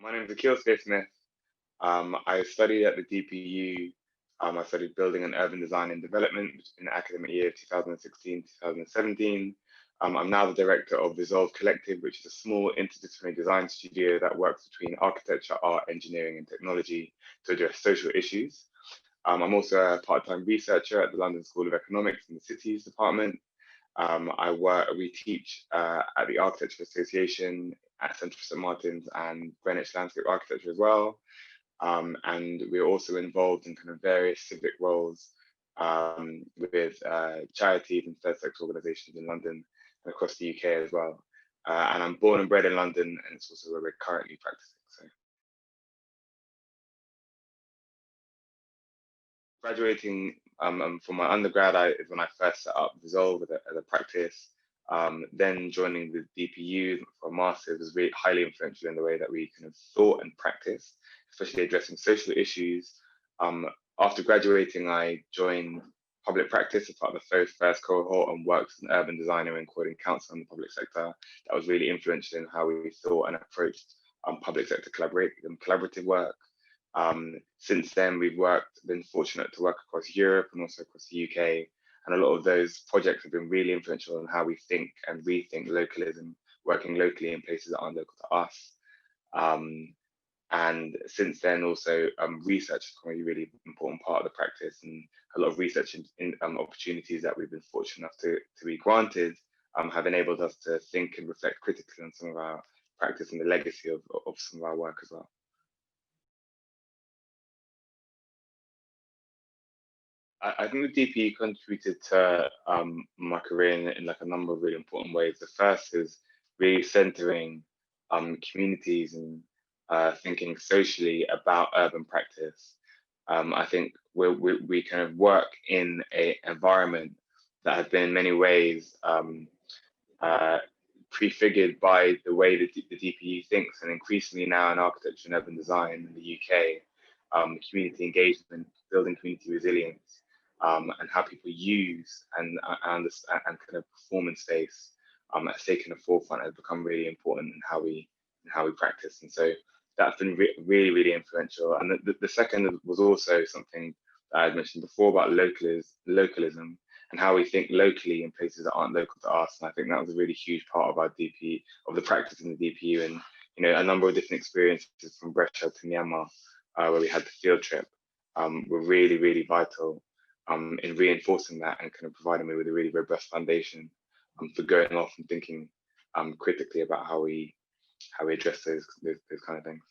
My name is Akil Smith. I studied at the DPU. I studied building and urban design and development in the academic year 2016-2017. I'm now the director of Resolve Collective, which is a small interdisciplinary design studio that works between architecture, art, engineering, and technology to address social issues. I'm also a part-time researcher at the London School of Economics in the Cities Department. We teach at the Architecture Association at Centre for St Martin's and Greenwich Landscape Architecture as well. And we're also involved in kind of various civic roles with charities and third sector organisations in London and across the UK as well. And I'm born and bred in London, and it's also where we're currently practicing. So, graduating from my undergrad is when I first set up Resolve as a practice. Then joining the DPU for a master's was really highly influential in the way that we kind of thought and practiced, especially addressing social issues. After graduating, I joined public practice as part of the first cohort and worked as an urban designer in Croydon Council in the public sector. That was really influential in how we thought and approached public sector collaborative work. Since then, been fortunate to work across Europe and also across the UK. And a lot of those projects have been really influential in how we think and rethink localism, working locally in places that aren't local to us. And since then, also research has become a really important part of the practice, and a lot of research in opportunities that we've been fortunate enough to be granted have enabled us to think and reflect critically on some of our practice and the legacy of some of our work as well. I think the DPE contributed to my career in like a number of really important ways. The first is really centering communities and thinking socially about urban practice. I think we kind of work in an environment that has been in many ways prefigured by the way that the DPE thinks, and increasingly now in architecture and urban design in the UK, community engagement, building community resilience, and how people use and understand and kind of performance space has taken the forefront, has become really important in how we practice. And so that's been really influential. And the second was also something that I had mentioned before about localism and how we think locally in places that aren't local to us. And I think that was a really huge part of our DP, of the practice in the DPU, and a number of different experiences from Brescia to Myanmar, where we had the field trip, were really vital in reinforcing that and kind of providing me with a really robust foundation for going off and thinking critically about how we address those kind of things.